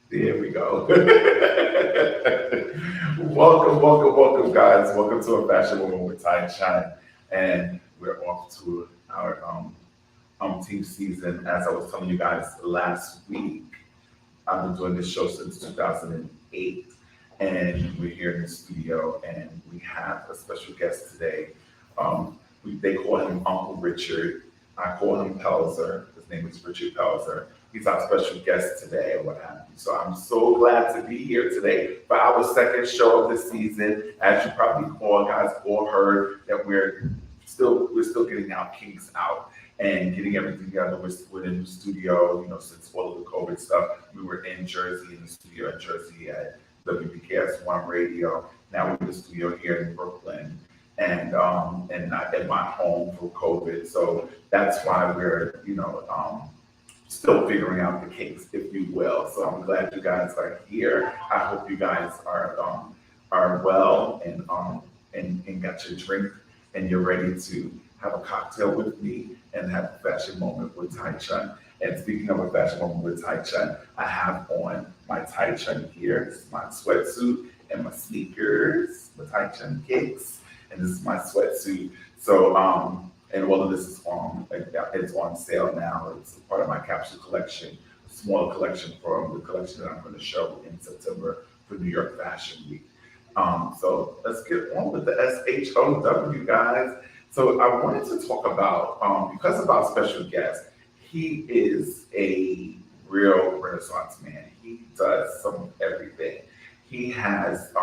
There we go. welcome, guys. Welcome to a fashion moment with Tai Chunn, and we're off to our team season. As I was telling you guys last week, I've been doing this show since 2008, and we're here in the studio, and we have a special guest today. They call him Uncle Richard. I call him Pelzer. His name is Richard Pelzer. He's our special guest today, and what have you. So I'm so glad to be here today for our second show of the season. As you probably guys all heard that we're still getting our kinks out and getting everything together. We're in the studio, since all of the COVID stuff. We were in Jersey, in the studio in Jersey at WBKS One Radio. Now we're in the studio here in Brooklyn, and not at my home for COVID. So that's why we're still figuring out the kinks, if you will. So I'm glad you guys are here. I hope you guys are well and got your drink and you're ready to have a cocktail with me and have a fashion moment with Tai Chunn. And speaking of a fashion moment with Tai Chunn, I have on my Tai Chunn gear. This is my sweatsuit and my sneakers, my Tai Chunn kicks, and this is my sweatsuit. So and all of this is it's on sale now. It's part of my capsule collection, a smaller collection from the collection that I'm going to show in September for New York Fashion Week. So let's get on with the SHOW, guys. So I wanted to talk about, because of our special guest, he is a real Renaissance man. He does some of everything. He has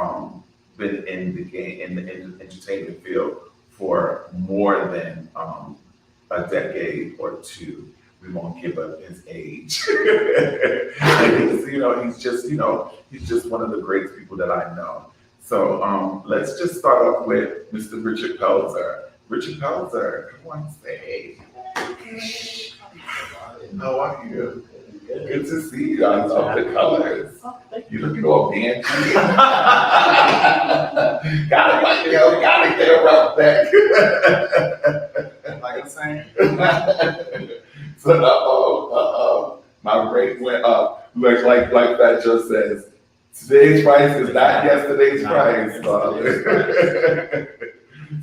been in the game, in the entertainment field for more than a decade or two. We won't give up his age. And he's just one of the greatest people that I know. So let's just start off with Mr. Richard Pelzer. Richard Pelzer, come on stage. How are you? Good to see you. I love the colors. You're looking all banty. Gotta get a rough back. Like I'm saying. So my rate went up. Like that just says, today's price is not yesterday's price.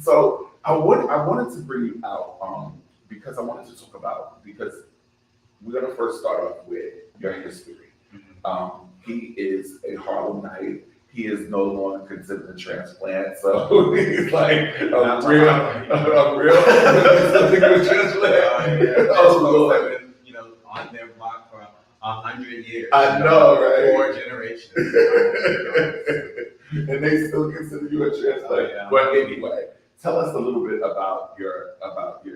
So I wanted to bring you out because I wanted to talk about, because we're gonna first start off with your history. He is a Harlemite. He is no longer considered a transplant, so he's like a real transplant. On their block for 100 years. I know, right? 4 generations. And they still consider you a transplant. Yeah. But anyway, tell us a little bit about your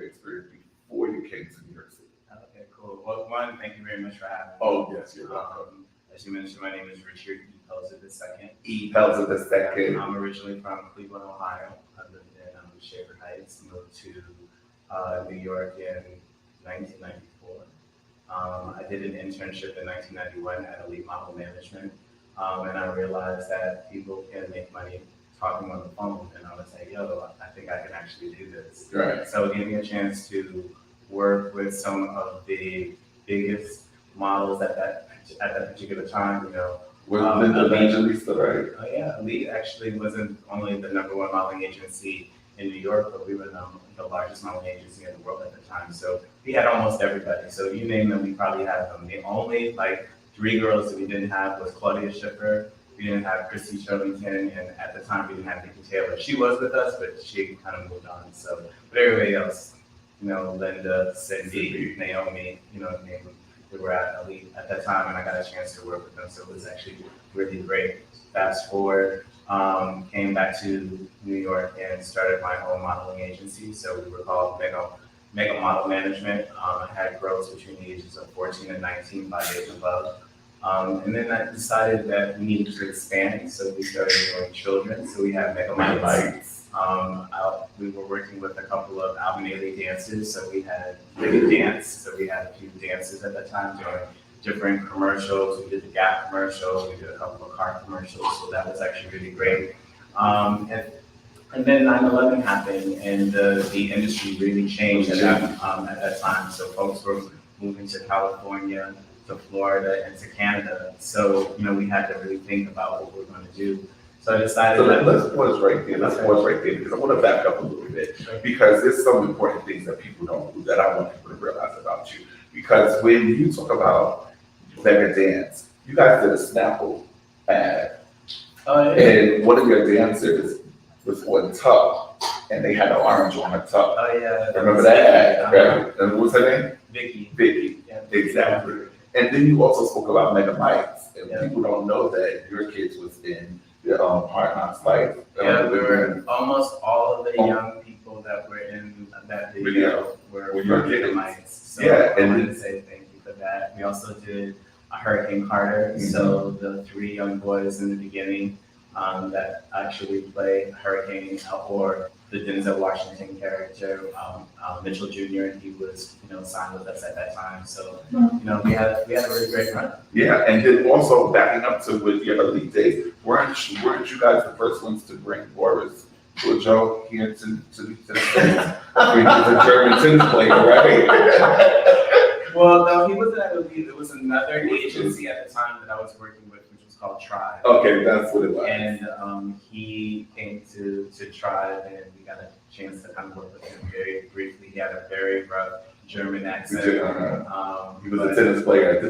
experience before you came to New York City. Okay, cool. Well, one, thank you very much for having me. Oh, yes, you're welcome. As you mentioned, my name is Richard Pelzer II. Pelzer II. I'm originally from Cleveland, Ohio. I lived in Schaefer Heights, moved to New York in 1994. I did an internship in 1991 at Elite Model Management, and I realized that people can make money talking on the phone, and I was like, yo, I think I can actually do this. Right. So it gave me a chance to work with some of the biggest models at that particular time, With Linda Evangelista, right? Oh yeah, Elite actually wasn't only the #1 modeling agency in New York, but we were the largest modeling agency in the world at the time. So we had almost everybody. So you name them, we probably had them. The only 3 girls that we didn't have was Claudia Schiffer. We didn't have Christy Shirlington, and at the time we didn't have Nikki Taylor. She was with us, but she kind of moved on. So, but everybody else, Linda, Cindy, Naomi, they were at Elite at that time, and I got a chance to work with them. So it was actually really great. Fast forward, came back to New York and started my own modeling agency. So we were called Mega Model Management. I had girls between the ages of 14 and 19, 5 days and above. And then I decided that we needed to expand, so we started doing children. So we had Mega Lights. We were working with a couple of Albanese dancers, so we had Living Dance. So we had a few dancers at that time doing different commercials. We did the Gap commercial, we did a couple of car commercials, so that was actually really great. And then 9/11 happened, and the industry really changed at that time. So folks were moving to California. to Florida and to Canada. So, we had to really think about what we were going to do. So I decided. So let's pause right there. Let's pause right there because I want to back up a little bit because there's some important things that people don't do that I want people to realize about you. Because when you talk about mega dance, you guys did a Snapple ad, and one of your dancers was on top, and they had an orange on her top. Oh yeah, remember that ad? Right? And what's her name? Vicky. Vicky. Yeah. Exactly. And then you also spoke about Mega Mics, and people don't know that your kids was in the Hard Knocks Life. Yeah, we were almost all of the young people that were in that video were Mega Mics. So I wanted to say thank you for that. We also did a Hurricane Carter. So the 3 young boys in the beginning that actually play Hurricane or the Denzel Washington character, Mitchell Jr. He was, signed with us at that time. So, we had a really great run. Yeah, and then also backing up to with your elite days, weren't you guys the first ones to bring Boris Joe here to the States? He was a German tennis player, right? Well, no, he wasn't at elite. There was another agency at the time that I was working with, which was called Tribe. Okay, that's what it was. And he came to Tribe, and we got a chance to kind of work with him very briefly. He had a very rough German accent. He was a tennis player at the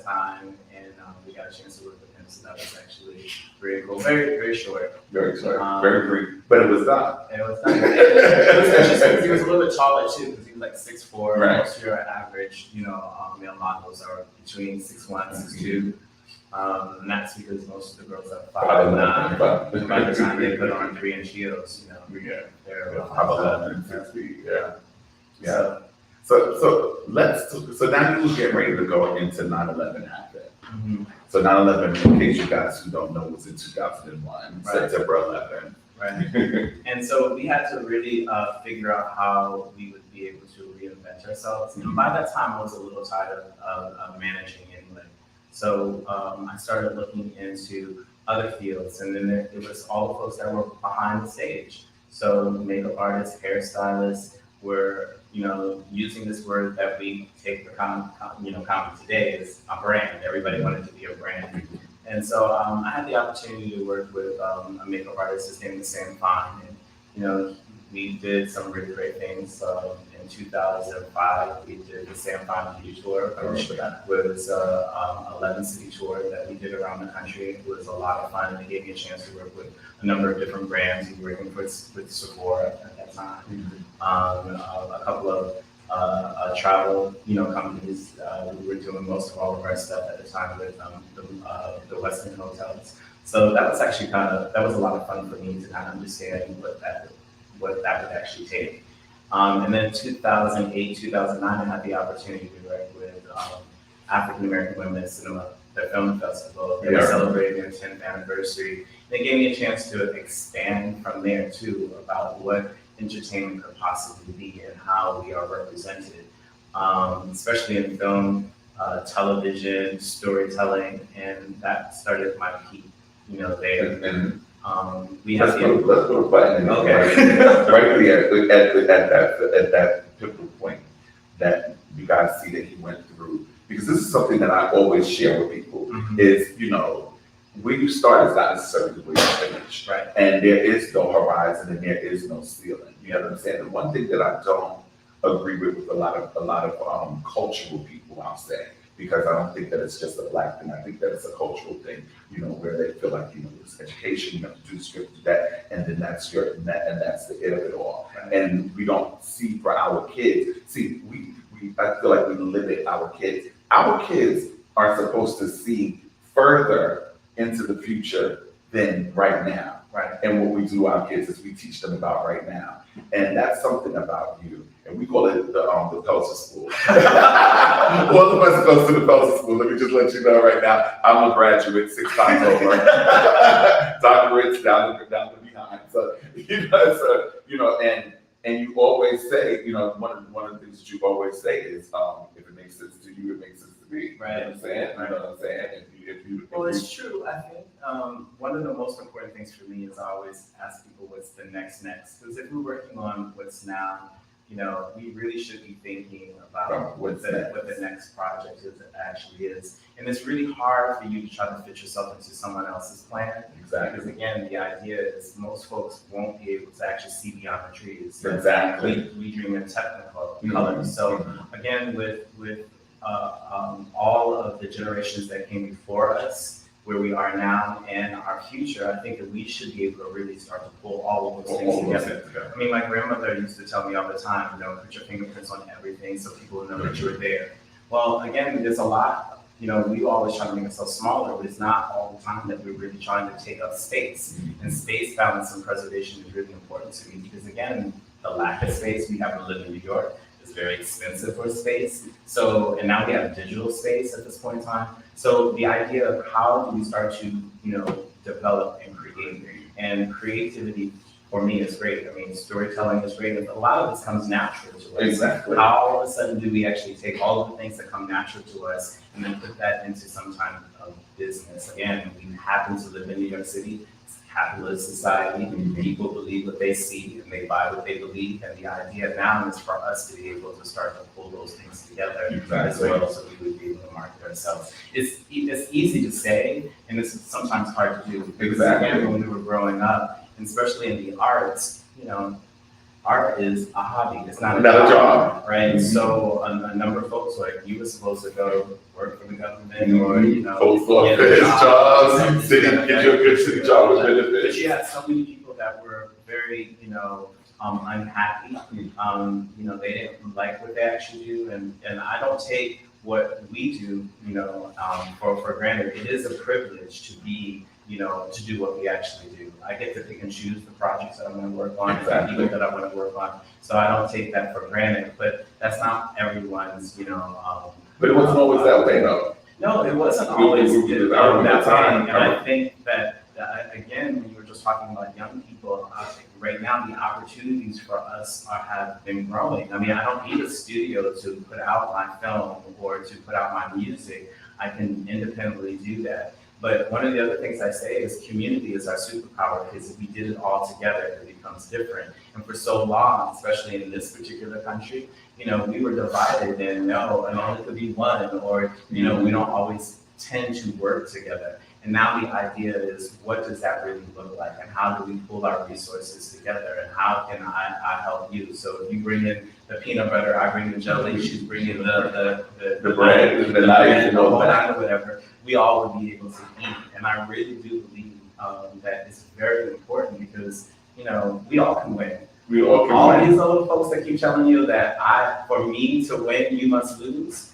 time. And we got a chance to work with him, so that was actually very cool. Very, very short. Very short, very brief, but it was done. It was done. It was interesting because he was a little bit taller too, because he was like 6'4". Right. Most of your average, male models are between 6'1", 6'2". And that's because most of the girls are 5'9". By the time they put on 3-inch heels, they're about 6 feet. Yeah. So now you get ready to go into 9/11 happened. Mm-hmm. So 9/11, in case you guys who don't know, was in 2001, September 11th. Right. And so we had to really figure out how we would be able to reinvent ourselves. And by that time, I was a little tired of managing anyway. So I started looking into other fields, and then it was all the folks that were behind the stage. So makeup artists, hairstylists were, using this word that we take for common today is a brand. Everybody wanted to be a brand. And so I had the opportunity to work with a makeup artist. His name is Sam Fine. And, we did some really great things. In 2005, we did the Sam Fine Beauty Tour, which was an 11-city tour that we did around the country. It was a lot of fun. It gave me a chance to work with a number of different brands. We were working with Sephora at that time. A couple of travel, companies. We were doing most of all of our stuff at the time with the Western hotels. So that was actually that was a lot of fun for me to kind of understand what that would actually take. And then 2008, 2009, I had the opportunity to work with African American Women in Cinema, their film festival. They were celebrating their 10th anniversary. They gave me a chance to expand from there too about what entertainment could possibly be and how we are represented, especially in film, television, storytelling, and that started my peak, there. We have let's put a button in right there at that pivotal point that you guys see that he went through, because this is something that I always share with people is, where you start is not necessarily where you finish. Right. And there is no horizon and there is no ceiling. You know what I'm saying? The one thing that I don't agree with a lot of cultural people, I'll say, because I don't think that it's just a Black thing. I think that it's a cultural thing, where they feel like, it's education, you have to do this, you have to do that, and then that's that's the end of it all. Right. And we don't see for our kids. See, I feel like we limit our kids. Our kids are supposed to see further into the future than right now. Right. And what we do our kids is we teach them about right now. And that's something about you. And we call it the Pelzer School. All of us goes to the Pelzer School. Let me just let you know right now, I'm a graduate 6 times over. Doctorates down the behind. So, and you always say, one of the things that you always say is, if it makes sense to you, it makes sense to me. Right. You know what I'm saying? Right. You know what I'm saying? Well, it's true. I think one of the most important things for me is I always ask people what's the next. Because if we're working on what's now, we really should be thinking about Right, what the next project actually is. And it's really hard for you to try to fit yourself into someone else's plan. Exactly. Because again, the idea is most folks won't be able to actually see beyond the trees. Exactly. We dream in technical Mhm. colors. So Mhm. again, with all of the generations that came before us, where we are now and our future, I think that we should be able to really start to pull all of those things together. I mean, my grandmother used to tell me all the time, put your fingerprints on everything so people know that you're there. Well, again, there's a lot, we always try to make ourselves smaller, but it's not all the time that we're really trying to take up space. And space balance and preservation is really important to me because, again, the lack of space, we happen to live in New York, is very expensive for space. So, and now we have digital space at this point in time. So the idea of how do we start to, develop and create, and creativity for me is great. I mean, storytelling is great. A lot of this comes natural to us. Exactly. How all of a sudden do we actually take all of the things that come natural to us and then put that into some kind of business? Again, we happen to live in New York City. It's a capitalist society. People believe what they see and they buy what they believe. And the idea now is for us to be able to start to pull those things together as well, so we would be able to market ourselves. It's easy to say, and it's sometimes hard to do. Because again, when we were growing up, and especially in the arts, art is a hobby. It's not a job, right? Mm-hmm. So a number of folks, like you were supposed to go work for the government, or get a jobs, get you a good city job with benefits. But you had so many people that were very, unhappy. They didn't like what they actually do, and I don't take what we do, for granted. It is a privilege to be, to do what we actually do. I get to pick and choose the projects that I want to work on, the people that I want to work on. So I don't take that for granted, but that's not everyone's, but it wasn't always that way, though. No, it wasn't always that way. And I think that, again, when you were just talking about young people, I think right now the opportunities for us have been growing. I mean, I don't need a studio to put out my film or to put out my music. I can independently do that. But one of the other things I say is community is our superpower, because if we did it all together, it becomes different. And for so long, especially in this particular country, we were divided and only could be one, or, we don't always tend to work together. And now the idea is, what does that really look like? And how do we pull our resources together? And how can I help you? So if you bring in the peanut butter, I bring the jelly, she's bringing the bread, the knife, the whole nine or whatever, we all would be able to eat. And I really do believe that it's very important, because, we all can win. We all can all win. These little folks that keep telling you that for me to win, you must lose.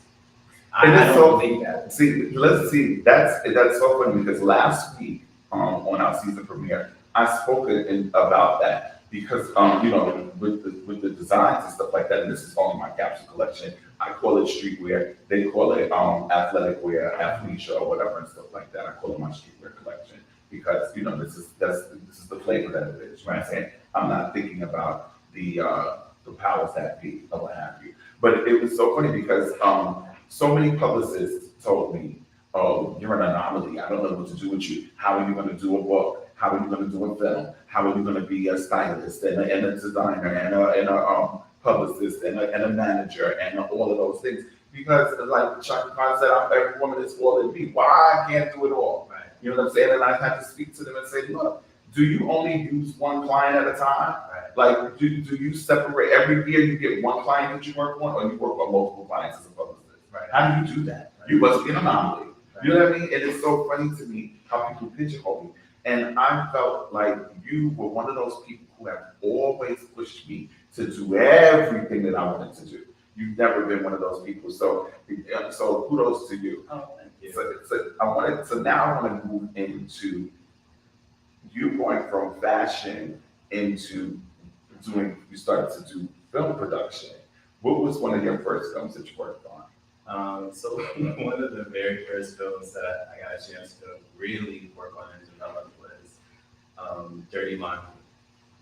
I don't believe that. Let's see. That's so funny, because last week on our season premiere, I spoke about that, because with the designs and stuff like that. And this is all in my capsule collection. I call it streetwear. They call it athletic wear, athleisure, or whatever and stuff like that. I call it my streetwear collection, because this is the flavor that it is. Right? And I'm not thinking about the powers that be or what have you. But it was so funny, because so many publicists told me, "Oh, you're an anomaly. I don't know what to do with you. How are you going to do a book? How are you going to do a film? How are you going to be a stylist and a designer and a publicist and a manager and all of those things?" Because, like Shaka Khan said, every woman is all in me. Why I can't do it all? Right. You know what I'm saying? And I have to speak to them and say, look, do you only use one client at a time? Right. Like, do you separate every year? You get one client that you work on, or you work on multiple clients as a publicist? Right. How do you do that? Right. You must be an anomaly. Right. You know what I mean? And it's so funny to me how people pigeonhole me. And I felt like you were one of those people who have always pushed me to do everything that I wanted to do. You've never been one of those people. So kudos to you. Oh, thank you. So now I want to move into you going from fashion into you started to do film production. What was one of your first films that you worked on? So one of the very first films that I got a chance to really work on and develop was Dirty Money.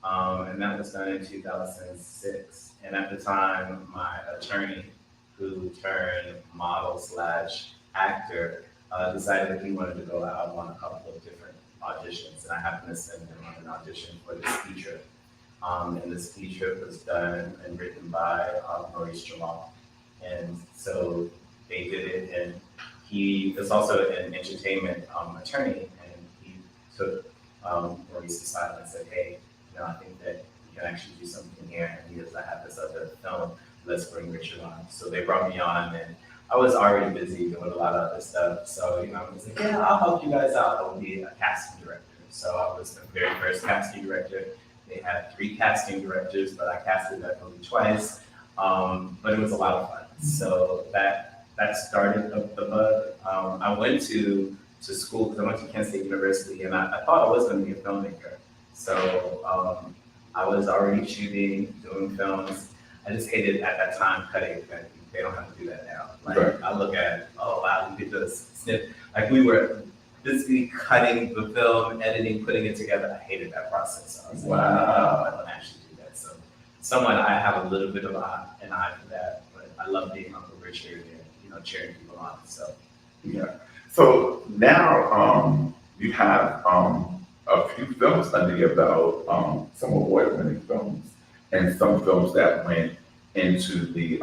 And that was done in 2006. And at the time, my attorney, who turned model / actor, decided that he wanted to go out on a couple of different auditions. And I happened to send him on an audition for this feature. And this ski trip was done and written by Maurice Jamal. And so they did it, and he is also an entertainment attorney, and he took Maurice aside and said, hey, I think that you can actually do something here. And he goes, I have this other film, let's bring Richard on. So they brought me on, and I was already busy doing a lot of other stuff. So, I was like, yeah, I'll help you guys out. I will be a casting director. So I was the very first casting director. They had 3 casting directors, but I casted that movie twice. But it was a lot of fun. So that started the bug. I went to school because I went to Kent State University, and I thought I was going to be a filmmaker. So I was already shooting, doing films. I just hated at that time cutting. They don't have to do that now. Like I look at, oh wow, you could just snip. Like we were physically cutting the film, editing, putting it together. I hated that process. So I was like, no, I don't actually do that. So somewhat I have a little bit of an eye for that, but I love being Uncle Richard and cheering people on. So yeah. So now you have a few films under your belt, some award-winning films, and some films that went into the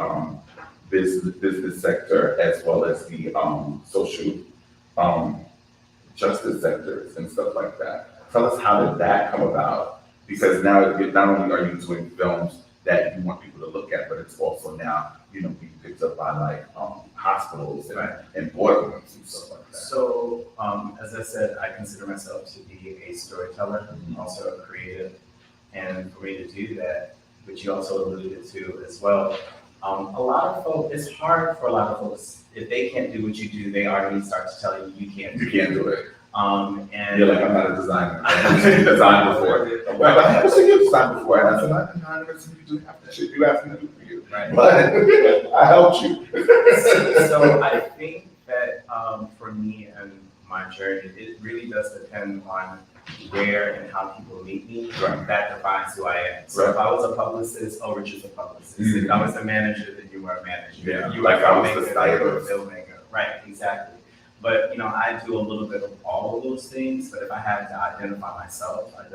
business sector as well as the social justice sectors and stuff like that. Tell us, how did that come about? Because now not only are you doing films that you want people to look at, but it's also now being picked up by like hospitals and boardrooms and stuff like that. So as I said, I consider myself to be a storyteller, also a creative, and for me to do that, which you also alluded to as well. A lot of folks, it's hard for a lot of folks, if they can't do what you do, they already start to tell you you can't do it. And you're like, I'm not a designer. I've seen you design before. Well, I haven't seen you design before. And I said, I never seen you do half the shit you asked me to do for you. Right. But I helped you. So I think that for me and my journey, it really does depend on where and how people meet me. That defines who I am. So if I was a publicist, Richard's a publicist. If I was a manager, then you were a manager. Yeah. You were like I was the a stylist. filmmaker. Right, exactly. But I do a little bit of all of those things. But if I had to identify myself, I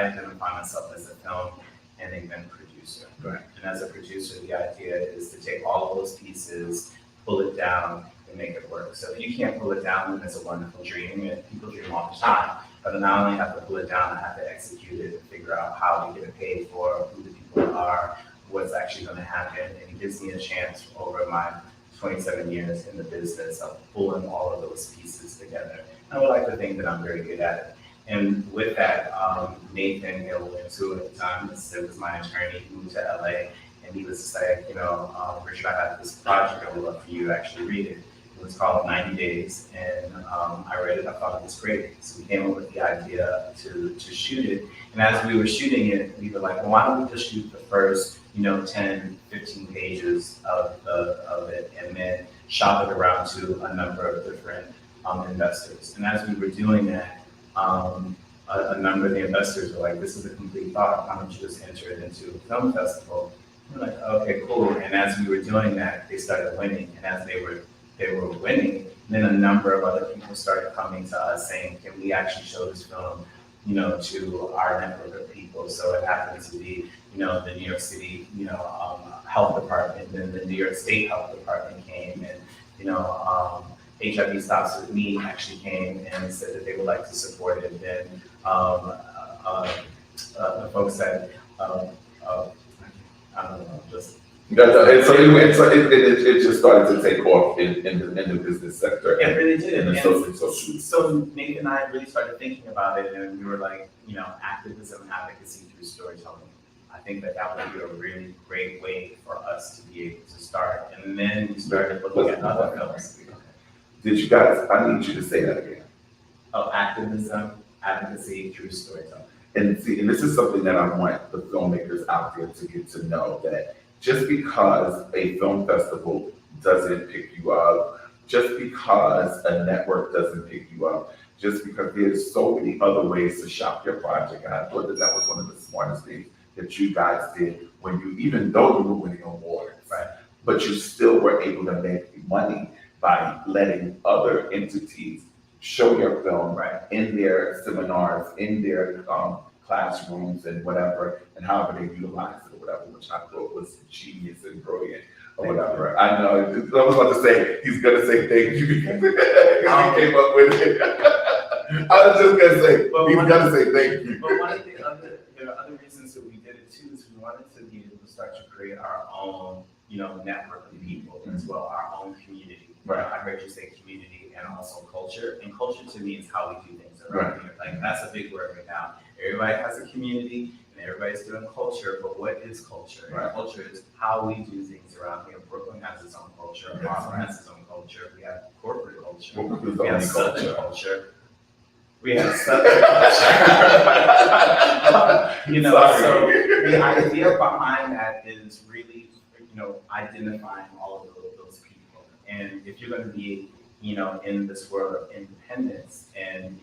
identify myself as a film and event producer. Right. And as a producer, the idea is to take all of those pieces, pull it down, and make it work. So if you can't pull it down, then it's a wonderful dream, and people dream all the time. But I not only have to pull it down, I have to execute it and figure out how to get it paid for, who the people are, what's actually going to happen, and it gives me a chance over my 27 years in the business of pulling all of those pieces together. And I would like to think that I'm very good at it. And with that, Nathan Hill, who at the time was my attorney, moved to LA, and he was just like, Richard, I have this project I would love for you to actually read it. It was called 90 Days, and I read it. I thought it was great. So we came up with the idea to shoot it. And as we were shooting it, we were like, well, why don't we just shoot the first 10, 15 pages of it, and then shop it around to a number of different investors. And as we were doing that, a number of the investors were like, this is a complete thought, why don't you just enter it into a film festival? We're like, okay, cool. And as we were doing that, they started winning. And as they were winning, then a number of other people started coming to us saying, can we actually show this film, to our network of people? So it happened to be, the New York City, health department, then the New York State Health Department came, and, HIV Stops With Me actually came and said that they would like to support it. Then the folks said, I don't know, just. It just started to take off in the business sector. It really did. And so Nate and I really started thinking about it, and we were like, activism and advocacy through storytelling. I think that would be a really great way for us to be able to start. And then we started looking at other films. Did you guys, I need you to say that again. Oh, activism, advocacy through storytelling. And this is something that I want the filmmakers out there to get to know, that just because a film festival doesn't pick you up, just because a network doesn't pick you up, just because there's so many other ways to shop your project. And I thought that was one of the smartest things that you guys did when even though you were winning awards, right, but you still were able to make money by letting other entities show your film, right, in their seminars, in their classrooms and whatever, and however they utilize it or whatever, which I thought was genius and brilliant or whatever. I know, I was about to say, he's gonna say thank you because he came up with it. I was just gonna say, he's gonna say thank you. But one of the other reasons that we did it too is we wanted to be able to start to create our own, network of people as well, our own community. Right. I heard you say community and also culture. And culture to me is how we do things around here. Like that's a big word right now. Everybody has a community and everybody's doing culture, but what is culture? Right. And culture is how we do things around here. Brooklyn has its own culture. Harlem has its own culture. We have corporate culture. We have Southern culture. We have Southern culture. So the idea behind that is really, identifying all of those people. And if you're going to be, in this world of independence, and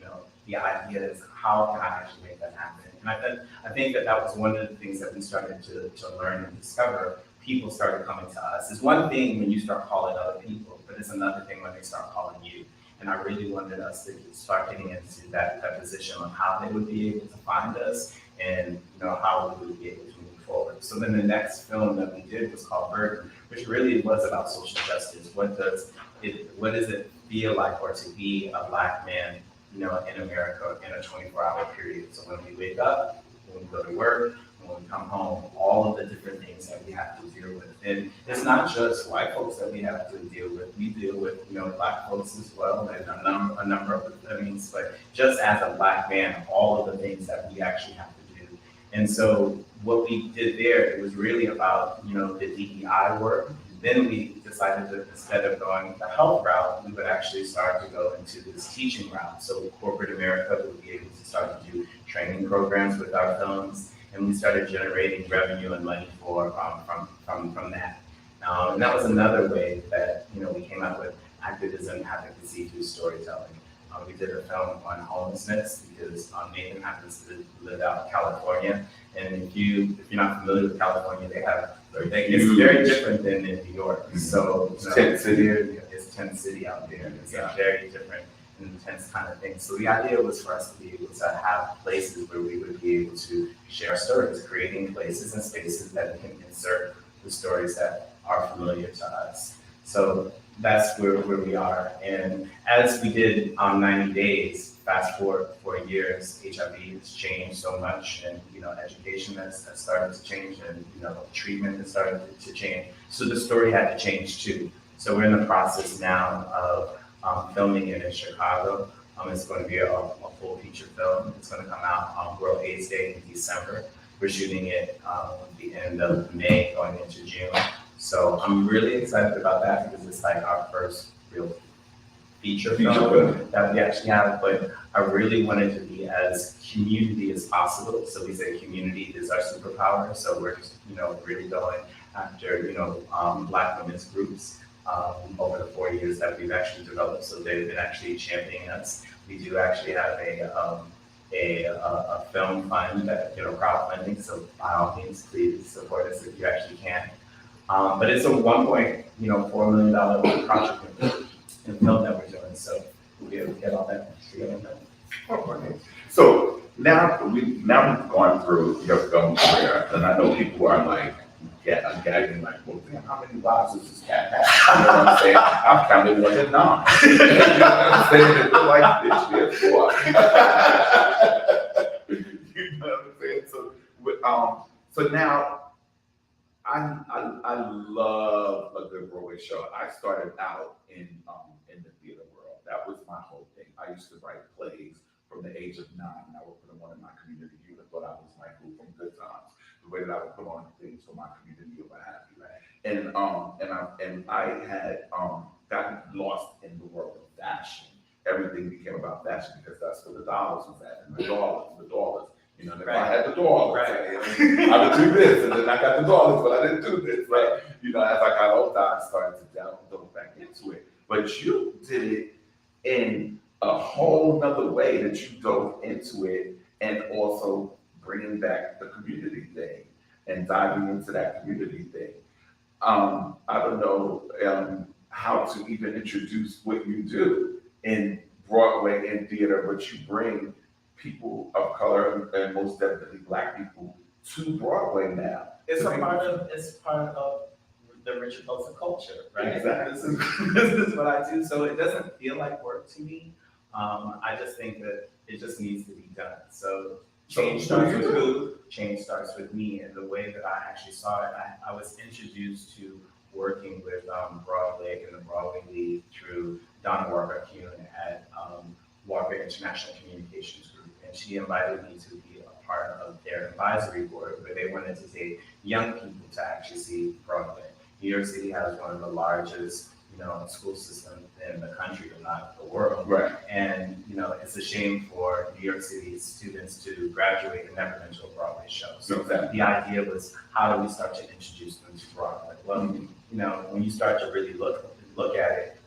the idea is how can I actually make that happen? And I think that was one of the things that we started to learn and discover. People started coming to us. It's one thing when you start calling other people, but it's another thing when they start calling you. And I really wanted us to start getting into that position of how they would be able to find us and how we would be able to move forward. So then the next film that we did was called Burden, which really was about social justice. What does it feel like or to be a Black man, in America in a 24-hour period? So when we wake up, when we go to work, when we come home, all of the different things that we have to deal with. And it's not just white folks that we have to deal with. We deal with, Black folks as well, and a number of things. But just as a Black man, all of the things that we actually have to do. And so what we did there, it was really about, the DEI work. Then we decided that instead of going the health route, we would actually start to go into this teaching route. So corporate America would be able to start to do training programs with our films. And we started generating revenue and money from that. And that was another way that we came up with activism, advocacy through storytelling. We did a film on homelessness because Nathan happens to live out in California, and if you're not familiar with California, it's very different than in New York. Mm-hmm. So it's tent city out there. It's a very different, intense kind of thing. So the idea was for us to be able to have places where we would be able to share stories, creating places and spaces that can insert the stories that are familiar to us. So that's where we are. And as we did 90 days, fast forward 4 years, HIV has changed so much, and education has started to change, and treatment has started to change. So the story had to change too. So we're in the process now of filming it in Chicago. It's going to be a full feature film. It's going to come out on World AIDS Day in December. We're shooting it at the end of May, going into June. So I'm really excited about that because it's like our first real feature film that we actually have. But I really wanted to be as community as possible. So we say community is our superpower. So we're just really going after Black women's groups. Over the 4 years that we've actually developed, so they've been actually championing us. We do actually have a film fund that crowdfunding. So by all means, please support us if you actually can. But it's a $1.4 million project in film that we're doing. So we'll be able to get all that together. Okay. So now we've gone through your film career, and I know people are like. I'm gagging like, well, damn, how many lives does this cat have? You know what I'm saying? I've counted more than 9. You know what I'm saying? It's like this year 4. You know what I'm saying? So now I love a good Broadway show. I started out in the theater world. That was my whole thing. I used to write plays from the age of 9. I would put them on in my community unit, but I was like, who from Good Times. The way that I would put on things for my community or what have you. And I had gotten lost in the world of fashion. Everything became about fashion because that's where the dollars was at, and the dollars. And if I had the dollars, I would do this, and then I got the dollars, but I didn't do this. Right? As I got older, I started to delve back into it. But you did it in a whole nother way that you dove into it, and also bringing back the community thing and diving into that community thing. I don't know how to even introduce what you do in Broadway and theater, but you bring people of color and most definitely Black people to Broadway now. It's part of the richer Pelzer culture, right? Exactly. This is what I do, so it doesn't feel like work to me. I just think that it just needs to be done. So change starts with who? Change starts with me, and the way that I actually saw it, I was introduced to working with Broadway and the Broadway League through Donna Walker-Kuhn at Walker International Communications Group, and she invited me to be a part of their advisory board, where they wanted to take young people to actually see Broadway. New York City has one of the largest, school systems in the country, if not the world. Right. And, it's a shame for New York City students to graduate and never been to a Broadway show. So the idea was, how do we start to introduce them to Broadway? Well, when you start to really look at it,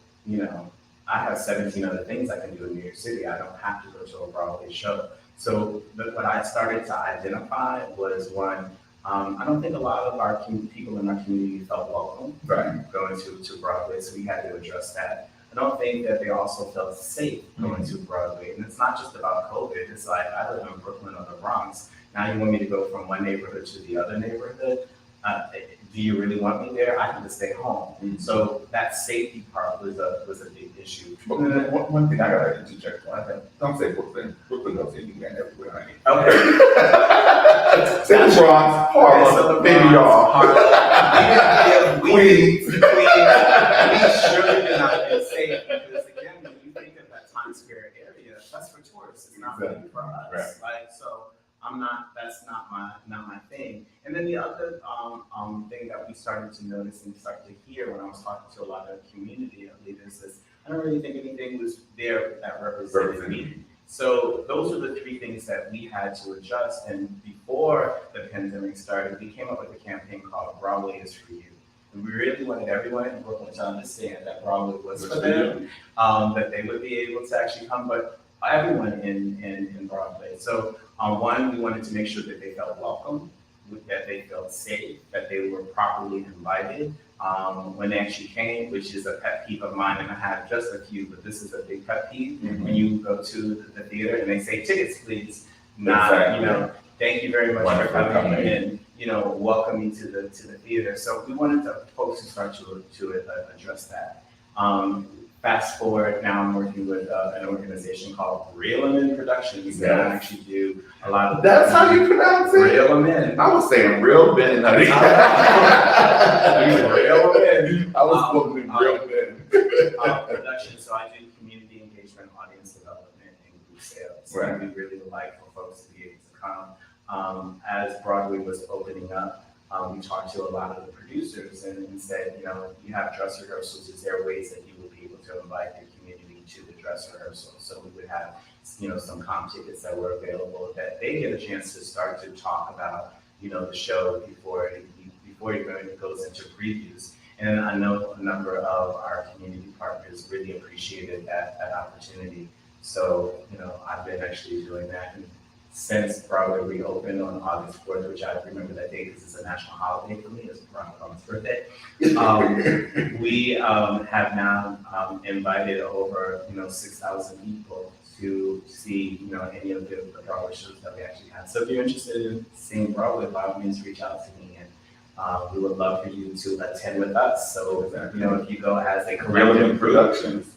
I have 17 other things I can do in New York City. I don't have to go to a Broadway show. So what I started to identify was, one, I don't think a lot of our people in our community felt welcome going to Broadway, so we had to address that. I don't think that they also felt safe going to Broadway, and it's not just about COVID. It's like, I live in Brooklyn or the Bronx. Now you want me to go from one neighborhood to the other neighborhood? Do you really want me there? I can just stay home. So that safety part was a big issue. But one thing I gotta interject on, don't say Brooklyn. Brooklyn don't say you got everywhere, honey. Okay. Say the Bronx, Harlem, maybe y'all. We surely did not feel safe, because again, when you think of that Times Square area, that's for tourists. It's not really for us, right? So that's not my thing. And then the other thing that we started to notice and start to hear when I was talking to a lot of community leaders is, I don't really think anything was there that represented me. So those are the three things that we had to adjust. And before the pandemic started, we came up with a campaign called Broadway is for You. And we really wanted everyone in Brooklyn to understand that Broadway was for them, that they would be able to actually come, but everyone in Broadway. So one, we wanted to make sure that they felt welcome, that they felt safe, that they were properly invited when they actually came, which is a pet peeve of mine, and I have just a few, but this is a big pet peeve. When you go to the theater and they say, "Tickets, please," thank you very much for coming in, welcome me to the theater. So we wanted the folks to start to address that. Fast forward, now I'm working with an organization called HarlemCLX Productions, and I actually do a lot of. That's how you pronounce it? HarlemCLX. I was saying real men. Real men. I was quoting real men. Production. So I do community engagement, audience development, and group sales. Right. And we really would like for folks to be able to come. As Broadway was opening up, we talked to a lot of the producers and said, you have dress rehearsals. Is there ways that you would be able to invite your community to the dress rehearsal? So we would have, some comp tickets that were available, that they get a chance to start to talk about, the show before it goes into previews. And I know a number of our community partners really appreciated that opportunity. So, I've been actually doing that. And since Broadway reopened on August 4th, which I remember that day because it's a national holiday for me, it's Ron's birthday. We have now invited over 6,000 people to see any of the Broadway shows that we actually have. So if you're interested in seeing Broadway, by all means reach out to me, and we would love for you to attend with us. So if you go as a collective Productions.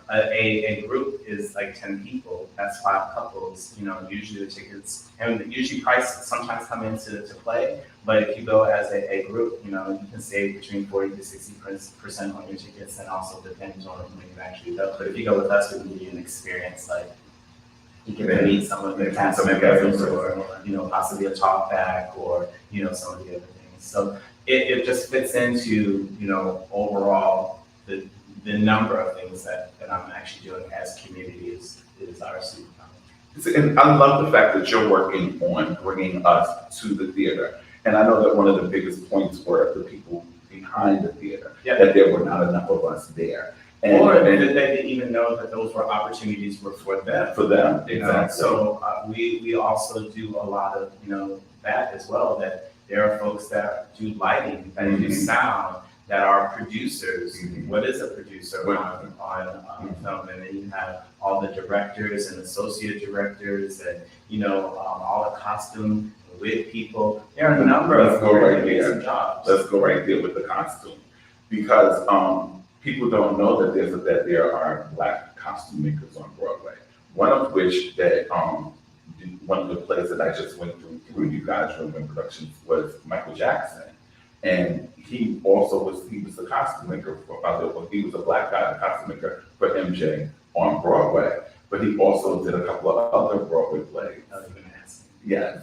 A group is like 10 people. That's 5 couples. Usually the tickets, and usually prices sometimes come into play. But if you go as a group, you can save between 40 to 60% on your tickets, and also depends on when you actually go. But if you go with us, we can give you an experience like you can meet some of the cast members, or possibly a talk back, or some of the other things. So it just fits into overall the number of things that I'm actually doing as community is our superpower. And I love the fact that you're working on bringing us to the theater. And I know that one of the biggest points were the people behind the theater, that there were not enough of us there. Or that they didn't even know that those were opportunities were for them. For them, exactly. So we also do a lot of that as well, that there are folks that do lighting, that do sound, that are producers. Mhm. What is a producer What- on film? And then you have all the directors and associate directors and, all the costume with people. There are a number Let's of go right really there. amazing jobs. Let's go right there with the costume, because people don't know that there are Black costume makers on Broadway. One of which that one of the plays that I just went through you guys remember productions was Michael Jackson, and he was the costume maker he was a Black guy, the costume maker for MJ on Broadway, but he also did a couple of other Broadway plays. I was gonna ask you. Yes.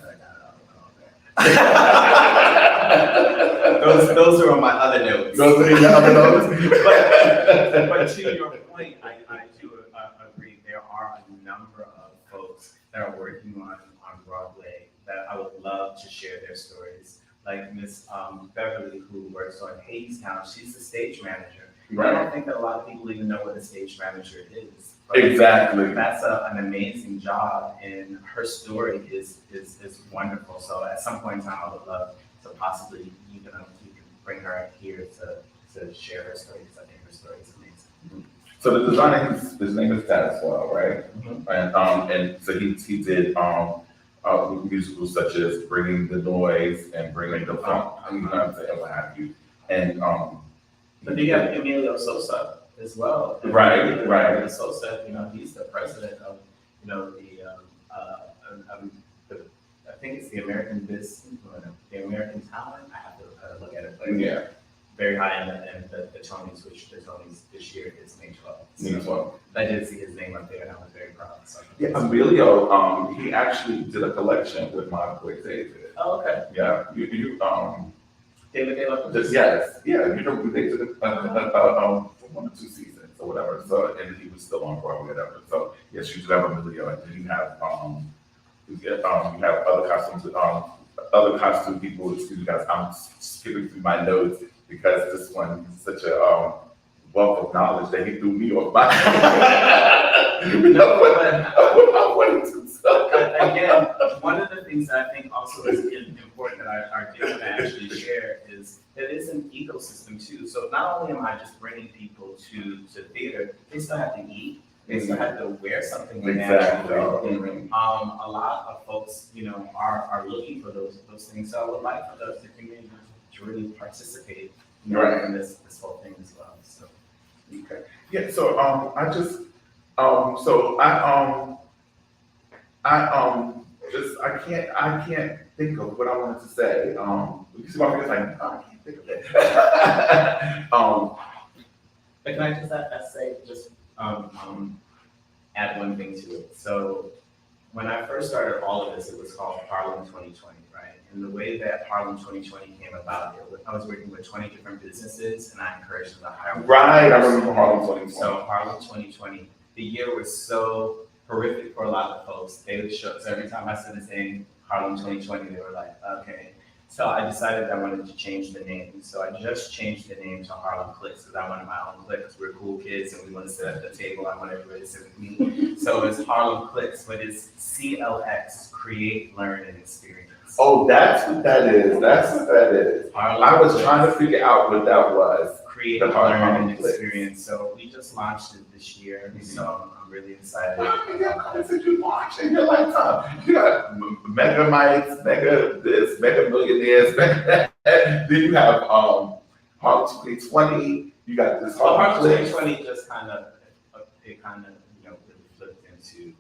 Those are on my other notes. Those are your other notes? But to your point, I do agree. There are a number of folks that are working on Broadway that I would love to share their stories. Like Miss Beverly, who works on Hadestown, she's the stage manager. I don't think that a lot of people even know what a stage manager is. But Exactly. that's an amazing job, and her story is wonderful. So at some point in time, I would love to possibly you can bring her here to share her story, because I think her story is amazing. So the designer, his name is Well, right? Mhm. And so he did musicals such as Bringing the Noise and Bringing the Funk, you know what I'm saying, what have you. And But you have Emilio Sosa as well. And Right. Emilio Sosa, he's the president of, I think it's the American Business, the American Talent. I have to look at it, but yeah, very high in the Tonys, which the Tonys this year is May 12th. So I did see his name up there, and I was very proud. So. yeah, Emilio, he actually did a collection with my boy David. Oh, okay. Yeah, David De La Cruz. yes, yeah, they did it for 1 or 2 seasons or whatever. So and he was still on Broadway, whatever. So yes, you do have Emilio, and then you have other costume people. Excuse me, guys, I'm skipping through my notes because this one is such a wealth of knowledge that he threw me off my. Again, one of the things that I think also is important that I did want to actually share is that it's an ecosystem too. So not only am I just bringing people to theater, they still have to eat. They still have to wear something when they actually go. A lot of folks, are looking for those things. So I would like for the community to really participate in this whole thing as well. So Okay. Yeah. So I can't think of what I wanted to say. You see my face like, I can't think of it. But can I just add one thing to it? So when I first started all of this, it was called Harlem 2020, right? And the way that Harlem 2020 came about, I was working with 20 different businesses, and I encouraged them to hire. Right, I remember Harlem 2020. So Harlem 2020, the year was so horrific for a lot of folks. They would show. So every time I said the name Harlem 2020, they were like, okay. So I decided I wanted to change the name. So I just changed the name to HarlemCLX because I wanted my own clique because we're cool kids and we want to sit at the table. I want everybody to sit with me. So it's HarlemCLX, but it's CLX, Create, Learn, and Experience. Oh, that's what that is. I was trying to figure out what that was. Create, The Learn, and HarlemCLX. Experience. So we just launched it this year. So I'm really excited. You launch in your lifetime. You got mega mites, mega this, mega millionaires, mega that. Then you have Harlem 2020. You got this Harlem HarlemCLX. 2020 just kind of really flipped into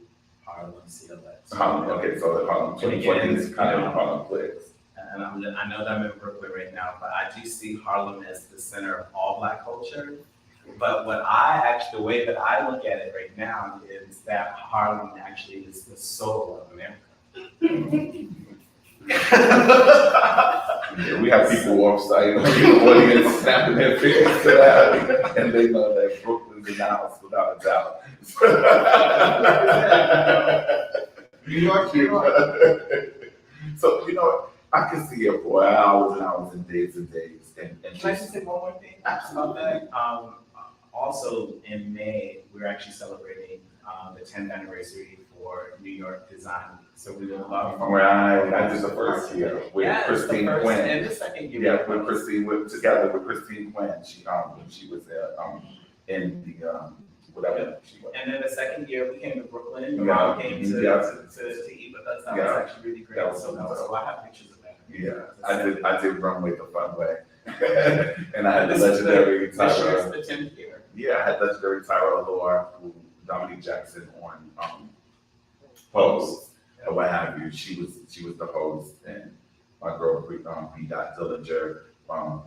HarlemCLX. Okay, so the Harlem 2020 is kind of HarlemCLX. And I know that I'm in Brooklyn right now, but I do see Harlem as the center of all Black culture. But the way that I look at it right now is that Harlem actually is the soul of America. Yeah, we have people off site in the audience snapping their fingers to that, and they know that Brooklyn's in the house without a doubt. New York, New So, I can see it for hours and hours and days. And Can I just say one more thing about that? Also in May, we're actually celebrating the 10th anniversary for for New York design. So we did a lot of Where I did the first year with Christine Quinn. And the second year. Yeah, with Christine, together with Christine Quinn. When she was there, in the, whatever she was. And then the second year, we came to Brooklyn. Yeah. Mom came to Yeah. eat with us. That Yeah. was actually really great. That was So I have pictures of that. Yeah, I did Runway the Fun Way. And I had the This is legendary This year's Tyra. the 10th year. Yeah, I had legendary Tyra Allure, who Dominique Jackson on Pose or what have you. She was the host, and my girl B. Dillinger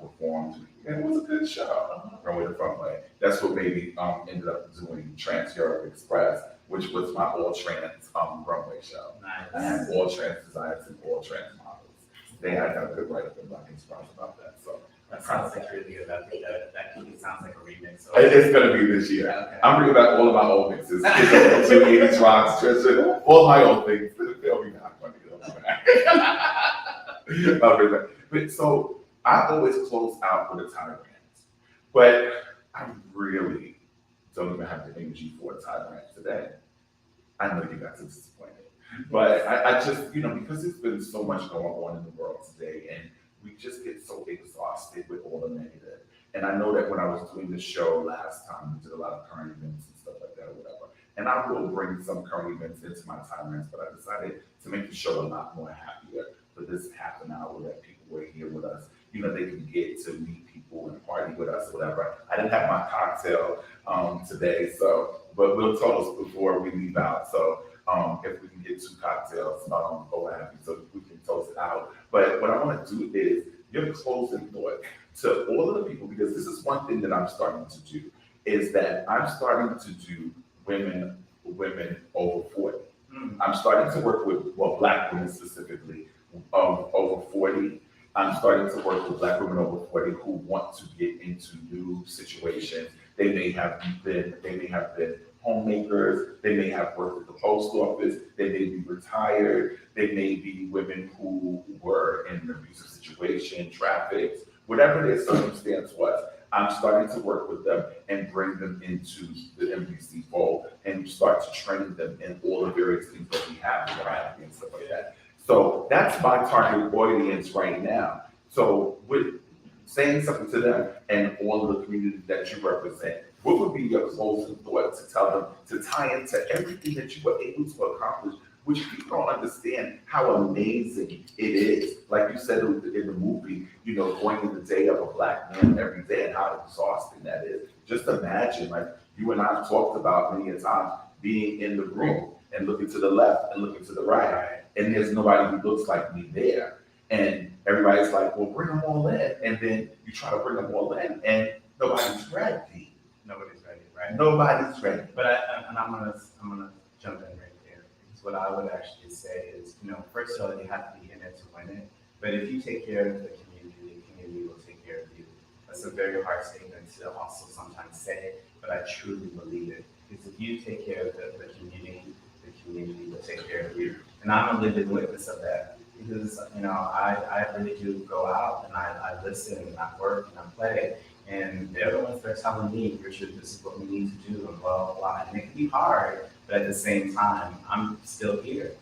performed. And it was a good show. Runway the Fun Way. That's what made me ended up doing Trans Europe Express, which was my all trans runway show. I had Nice. all trans designers and all trans models. They had a good write up in Black Express about that. So That sounds like really good. That sounds like a remix. So it's gonna be this year. okay. I'm bringing back all of my old mixes. 80s rocks, Trisha, all my old things. They'll be back. I'll bring back. But so I always close out with a Tyra rant, but I really don't even have the energy for a Tyra rant today. I know you guys are disappointed, but I just, because there's been so much going on in the world today, and we just get so exhausted with all the negative. And I know that when I was doing the show last time, we did a lot of current events and stuff like that or whatever. And I will bring some current events into my timelines, but I decided to make the show a lot more happier for this half an hour that people were here with us. They can get to meet people and party with us or whatever. I didn't have my cocktail today, but we'll toast before we leave out. So if we can get 2 cocktails or what have you, so we can toast it out. But what I want to do is your closing thought to all of the people, because this is one thing that I'm starting to do, is that I'm starting to do women over 40. I'm starting to work with, Black women specifically, over 40. I'm starting to work with Black women over 40 who want to get into new situations. They may have been homemakers. They may have worked at the post office. They may be retired. They may be women who were in an abusive situation, trafficked, whatever their circumstance was. I'm starting to work with them and bring them into the MBC fold and start to train them in all the various things that we have in our and stuff like that. So that's my target audience right now. So with saying something to them and all of the community that you represent, what would be your closing thought to tell them to tie into everything that you were able to accomplish, which people don't understand how amazing it is. Like you said in the movie, going in the day of a Black man every day and how exhausting that is. Just imagine, like you and I have talked about many a time, being in the room and looking to the left and looking to the right, and there's nobody who looks like me there. And everybody's like, well, bring them all in. And then you try to bring them all in and nobody's ready. Nobody's ready, right? Nobody's ready. But I'm gonna jump in right there. Because what I would actually say is, first of all, you have to be in it to win it. But if you take care of the community will take care of you. That's a very hard statement to also sometimes say, but I truly believe it. Because if you take care of the community will take care of you. And I'm a living witness of that. Because, I really do go out and I listen and I work and I play. And they're the ones that are telling me, Richard, this is what we need to do and blah, blah, blah. And it can be hard, but at the same time, I'm still here.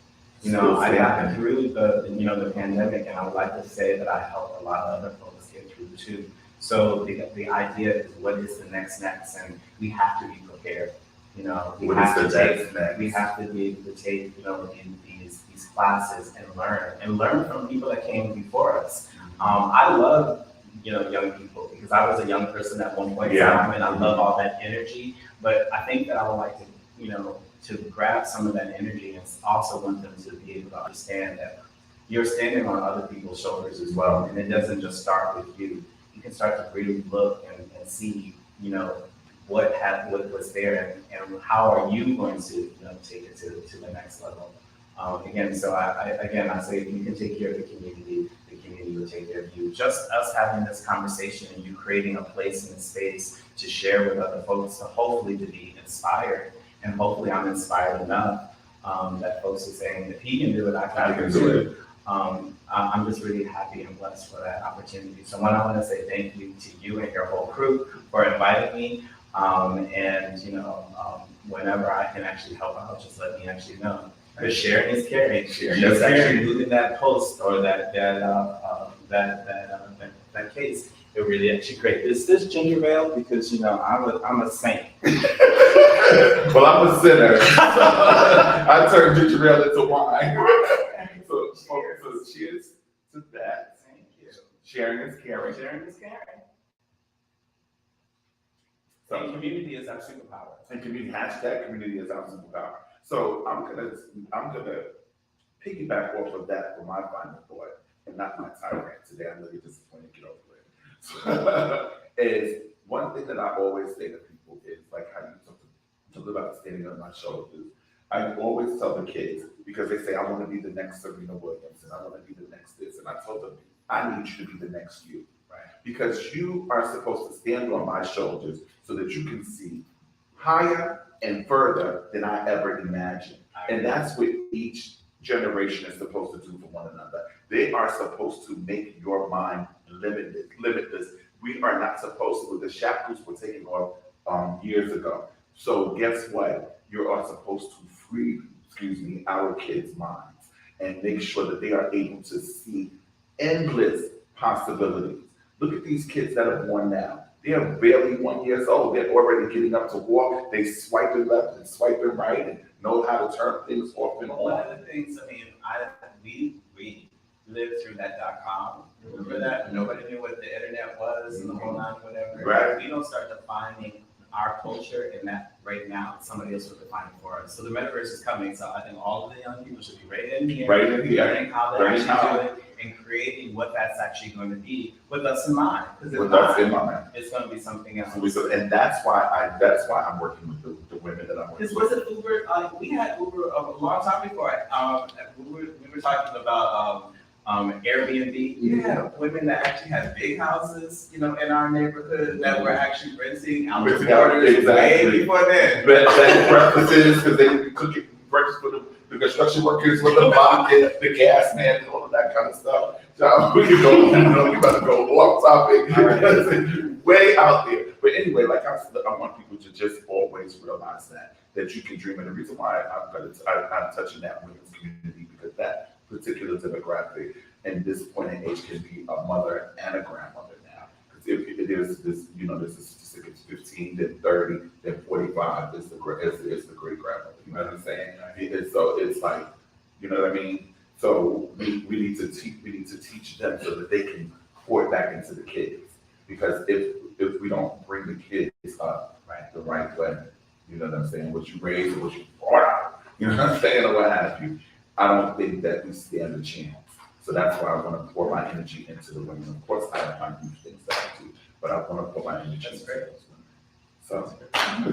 I got through the pandemic, and I would like to say that I helped a lot of other folks get through too. So the idea is, what is the next, and we have to be prepared. We have to be able to take these classes and learn from people that came before us. I love young people, because I was a young person at one point in time, and I love all that energy. But I think that I would like to to grab some of that energy and also want them to be able to understand that you're standing on other people's shoulders as well, and it doesn't just start with you. You can start to really look and see, what's there, and how are you going to, take it to the next level. So I say, if you can take care of the community will take care of you. Just us having this conversation and you creating a place and a space to share with other folks, to hopefully to be inspired, and hopefully I'm inspired enough that folks are saying, if he can do it, I can do it. I'm just really happy and blessed for that opportunity. So I want to say thank you to you and your whole crew for inviting me. whenever I can actually help out, just let me actually know. Because sharing is caring. Sharing Just is actually caring. moving that post or that case, it really actually great. Is this ginger ale? Because I'm a saint. Well, I'm a sinner. I turned ginger ale into wine. So cheers to that. Thank you. Sharing is caring. Sharing is caring. So, And community is our superpower. and community, hashtag community is our superpower. So I'm gonna piggyback off of that for my final thought, and not my tirade today. I'm really disappointed. Get over it. Is one thing that I always say to people is like how you talk about standing on my shoulders. I always tell the kids because they say I want to be the next Serena Williams and I want to be the next this, and I told them I need you to be the next you. Right. Because you are supposed to stand on my shoulders so that you can see higher and further than I ever imagined. And that's what each generation is supposed to do for one another. They are supposed to make your mind limitless. We are not supposed to, the shackles were taken off years ago. So guess what? You are supposed to free, our kids' minds and make sure that they are able to see endless possibilities. Look at these kids that are born now. They are barely 1 year old. They're already getting up to walk. They swiping left and swiping right and know how to turn things off and One on. of the things, we lived through that .com. Remember that? Nobody knew what the internet was and the whole nine, whatever. Right. We don't start defining our culture in that right now. Somebody else will define it for us. So the metaverse is coming. So I think all of the young people should be right in here, learning how to actually do it and creating what that's actually going to be with us in mind. Because it's going to be something else. And that's why I'm working with the women that I'm working Because with. was it Uber? We had Uber a long time before. We were talking about Airbnb. Yeah, women that actually had big houses, in our neighborhood that were actually renting out the quarters way before then. Bed and breakfasts because they be cooking breakfast for the construction workers with the block and the gas man and all of that kind of stuff. So we can go, we about to go off topic. Right. Way out there. But anyway, like I said, I want people to just always realize that you can dream. And the reason why I'm touching that women's community because that particular demographic and this point in age can be a mother and a grandmother now. Because if there's this, there's a statistic, it's 15, then 30, then 45 is the great grandmother. You know what I'm saying? So it's like, you know what I mean? So we need to teach them so that they can pour it back into the kids. Because if we don't bring the kids up the right way, you know what I'm saying? What you raise and what you brought out, you know what I'm saying, or what have you. I don't think that we stand a chance. So that's why I want to pour my energy into the women. Of course, I have my huge things that I do, but I want to pour my energy into those women. So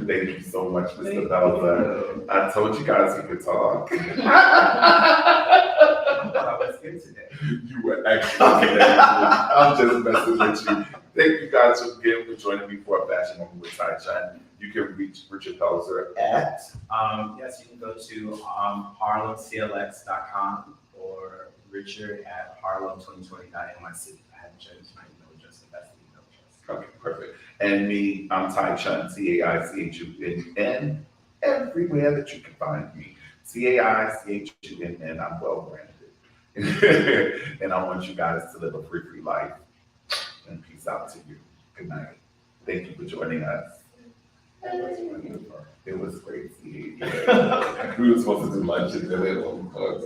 thank you so much, Mr. Pelzer. I told you guys you could talk. I was here today. You were excellent today. I'm just messing with you. Thank you guys again for joining me for a Fashion Moment with Tai Chunn. You can reach Richard Pelzer at yes, you can go to HarlemCLX.com or Richard at Harlem2020.nyc. I haven't changed my email address, so that's the email address. Okay, perfect. And me, I'm Tai Chunn, TAICHUNN, everywhere that you can find me. TAICHUNN, I'm well branded. And I want you guys to live a free life. And peace out to you. Good night. Thank you for joining us. It was great seeing you. We were supposed to do lunch and then it was